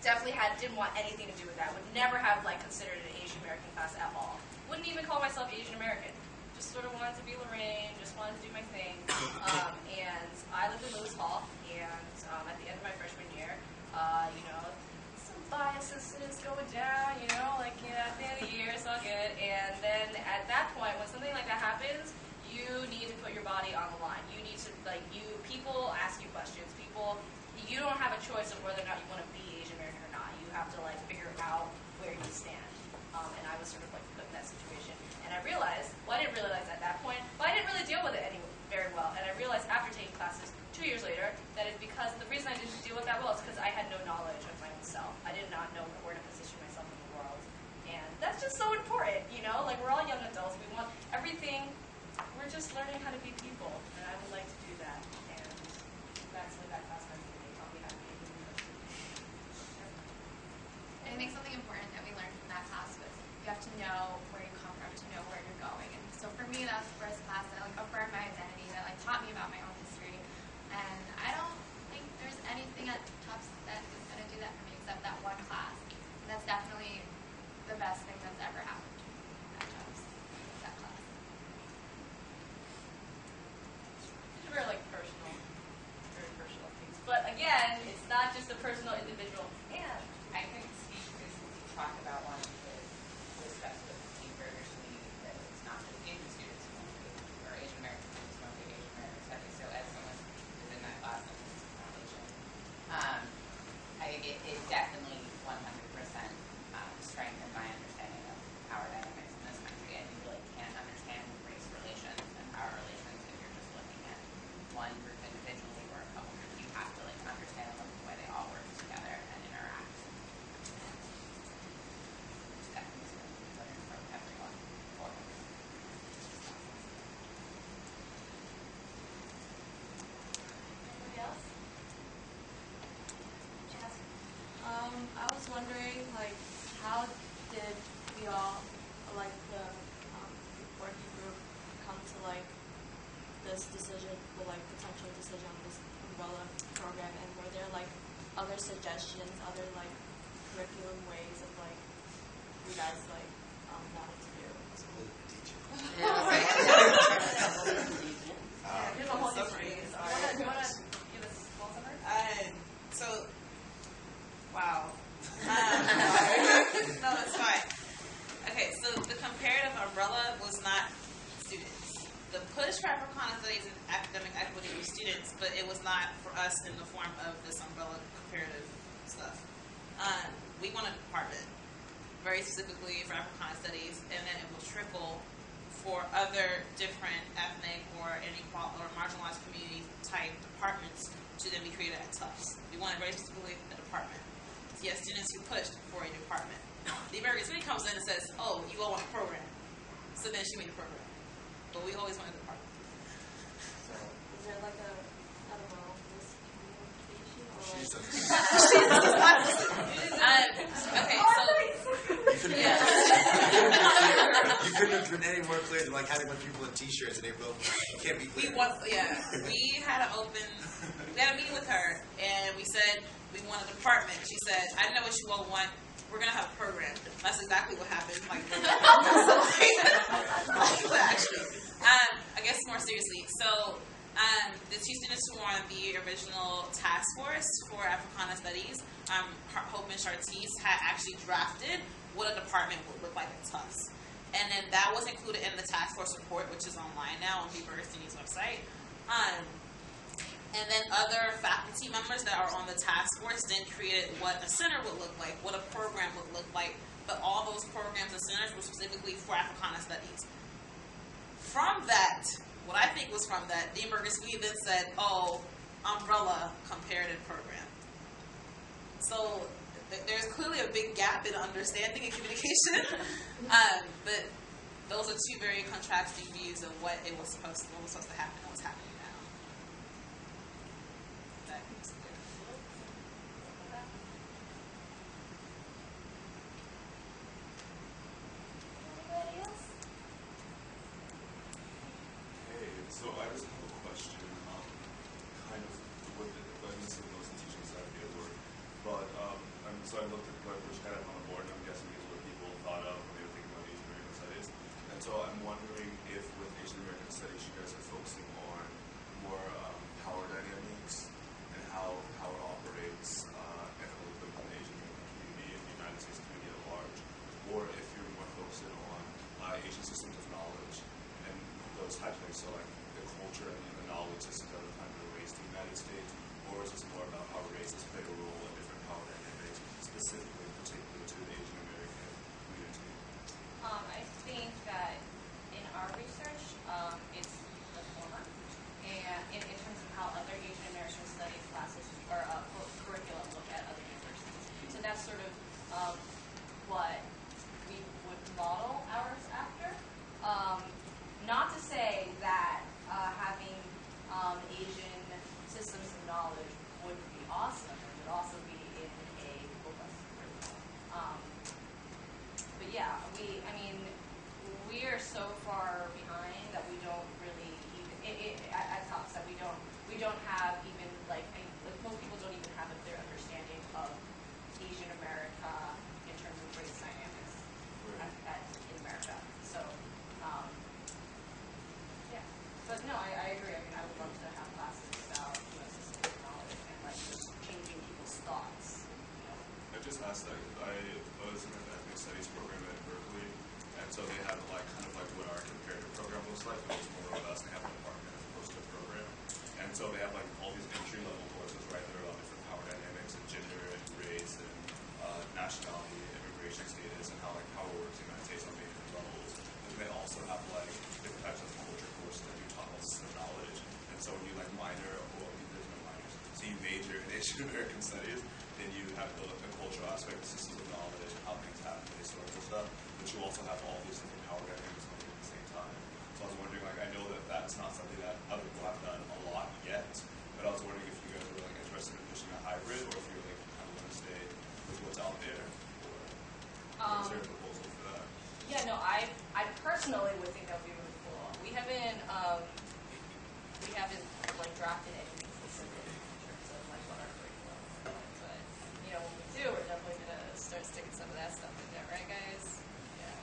definitely didn't want anything to do with that. Would never have considered an Asian American class at all. Wouldn't even call myself Asian American. Just sort of wanted to be Lorraine. Just wanted to do my thing. And I lived in Lewis Hall. And at the end of my freshman year, some biases going down. At the end of the year, it's all good. And then at that point, when something like that happens, you need to put your body on the line. You need to people ask you questions. You don't have a choice of whether or not you want to be Asian American or not. You have to figure out where you stand. And I was sort of put in that situation. And I realized, I didn't realize at that point, but I didn't really deal with it very well. And I realized after taking classes 2 years later that it's because the reason I didn't deal with that well is because I had no knowledge of my own self. I did not know where to position myself in the world. And that's just so important, we're all young adults. We want everything. We're just learning how to be people. And I would like to do that. And that's what that class meant to me. Taught me how to be a human being. I think something important that we learned from that class was you have to know where you come from to know where you're going. And so for me, that was the first class that affirmed my identity, that taught me about my own history. And I don't think there's anything at Tufts that is going to do that for me except that one class. And that's definitely the best thing that's ever happened at Tufts, that class. These were personal, very personal things. But again, it's not just a personal individual. And I can speak because we talked about wanting to discuss with the team very recently that it's not just Asian students who want to be, or Asian American students who want to be Asian American studies. So as someone who's in that class and is not Asian, I think it definitely 100% strengthened my understanding of power dynamics in this country. And you really can't understand race relations and power relations if you're just looking at one group individually or a couple groups. You have to understand them the way they all work together and interact. It's definitely learning from everyone. anybody else? I was wondering, how did we all, the working group, come to this decision, the potential decision on this umbrella program, and were there other suggestions, other curriculum ways of you guys wanted to do? Here's a whole history. Do you want to give us a small summary? Wow. No, that's fine. Okay, so the comparative umbrella was not students. The push for Africana Studies and academic equity was students, but it was not for us in the form of this umbrella comparative stuff. We want a department, very specifically for Africana Studies, and then it will trickle for other different ethnic or inequality or marginalized community type departments to then be created at Tufts. We wanted very specifically a department. So yes, students who pushed for a department. The American Study comes in and says, oh, you all want a program. So then she made a program. But we always wanted a department. So is there I don't know, miscommunication or She just doesn't. Okay, so yeah. You couldn't have been any more clear than like having a bunch of people in t-shirts in April. You can't be clear. We had a meeting with her, and we said we want a department. She said, I know what you all want. We're gonna have a program. That's exactly what happened. Actually, I guess more seriously. So, the two students who were on the original task force for Africana Studies, Hope and Chartice, had actually drafted what a department would look like at Tufts. And then that was included in the task force report, which is online now on University's website. And then other faculty members that are on the task force then created what a center would look like, what a program would look like. But all those programs and centers were specifically for Africana Studies. From that, what I think was from that, the emergency then said, oh, umbrella comparative program. So there's clearly a big gap in understanding and communication. But those are two very contrasting views of what was supposed to happen and what's happening now. Anybody else? Hey, so I just have a question, kind of with the deployments of those teaching side of the work. But so I looked at which had it on the board, and I'm guessing these are what people thought of when they were thinking about Asian American Studies. And so I'm wondering if with Asian American Studies, you guys are focusing on more power dynamics and how it operates and within the Asian American community and the United States community at large, or if you're more focusing on Asian systems of knowledge and those types of things. So like the culture and the knowledge systems that are kind of raised in the United States, or is this more about how race has played a role in different power dynamics, specifically particular to the Asian American community? I think that in our research, it's the former, and in terms of how other Asian American studies classes or curriculum look at other universities. So that's sort of what we would model ours after. Not to say that having Asian systems of knowledge would be awesome. It would also be in a robust curriculum. But yeah, we are so far behind that we don't really even at Tufts that we don't have even like most people don't even have a clear understanding of Asian America in terms of race dynamics in America. So yeah, but no, I agree. I would love to have classes about systems of knowledge and like just changing people's thoughts. I just asked that I was in an ethnic studies program at Berkeley, and so they have like kind of like what our comparative program looks like. It was more robust. They have a department as opposed to a program, and so they have like all these entry level courses, right? There are a lot of different power dynamics and gender and race and nationality, immigration status, and how it works in the United States on many different levels. And they also have like different types of culture courses that do talk about system knowledge. And so when you like minor, or there's no minors, so you major in Asian American Studies, then you have the cultural aspect, the systems of knowledge, and how things happen, the historical stuff. But you also have all these different power dynamics going at the same time. So I was wondering, like, I know that that's not something that other people have done a lot yet, but I was wondering if you guys were like interested in pushing a hybrid, or if you're like kind of going to stay with what's out there, or is there a proposal for that? Yeah, no, I personally would think that would be really cool. We haven't like drafted anything specific in terms of like what our curriculum is like, but you know when we do, we're definitely gonna start sticking some of that stuff in there, right, guys? Yeah.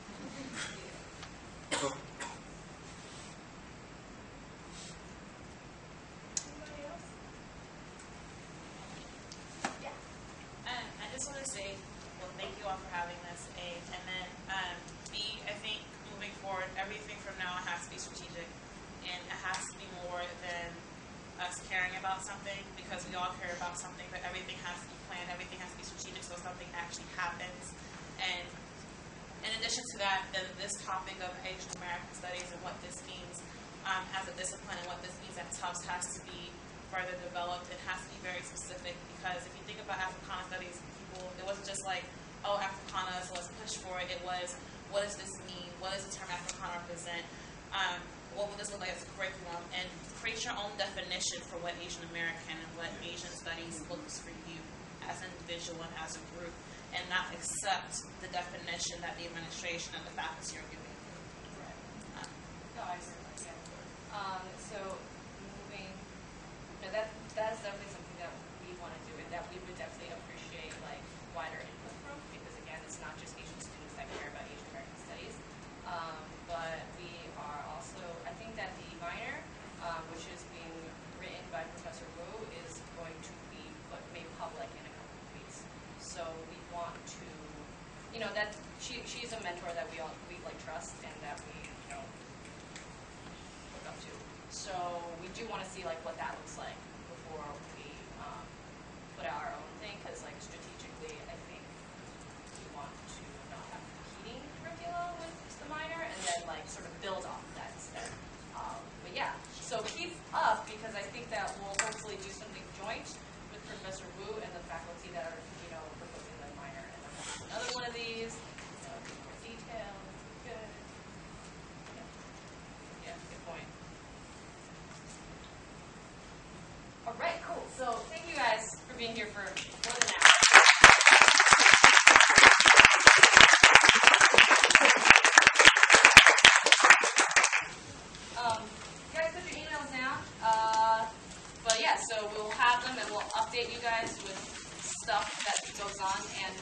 Anybody else? Yeah. I just want to say, well, thank you all for having this, A, and then B, I think moving forward, everything from now on has to be strategic, and it has to be more than us caring about something, because we all care about something, but everything has to be planned, everything has to be strategic so something actually happens. And in addition to that, then this topic of Asian American Studies and what this means as a discipline and what this means at Tufts has to be further developed. It has to be very specific, because if you think about Africana Studies, it wasn't just like, oh, Africana, so let's push for it. It was, what does this mean? What does the term Africana represent? what would this look like as a curriculum, and create your own definition for what Asian American and what Asian Studies looks for you as an individual and as a group, and not accept the definition that the administration and the faculty are giving. No, I agree. So moving, that's definitely something that we want to do, and that we would definitely appreciate like wider input from, because again, it's not just Asian students that care about Asian American Studies, but we are also, I think that the minor, which is being written by Professor Wu, is going to be made public in a couple of weeks. So we want to, that she's a mentor that we like trust and that we look up to. So we do want to see like what that looks like before we put out our own thing, because like strategically, I think we want to not have competing curricula with the minor, and then like sort of build off of that instead. But yeah, so keep up, because I think that we'll hopefully do something joint with Professor Wu and the faculty that are proposing the minor, and then we'll do another one of these. More detail. Good. Yeah, good point. All right, cool. So thank you guys for being here for more than an hour. You guys put your emails down. But yeah, so we'll have them and we'll update you guys with stuff that goes on. And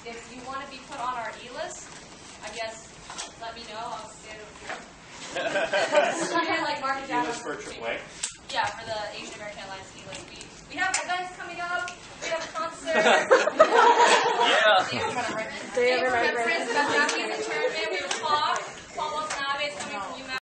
if you want to be put on our e-list, I guess let me know. I'll stand over here. You can like mark it down. E-list for AAA? Yeah, for the Asian American Alliance e-list. We have events coming up. We have a concert. Yeah. Day of Remembrance.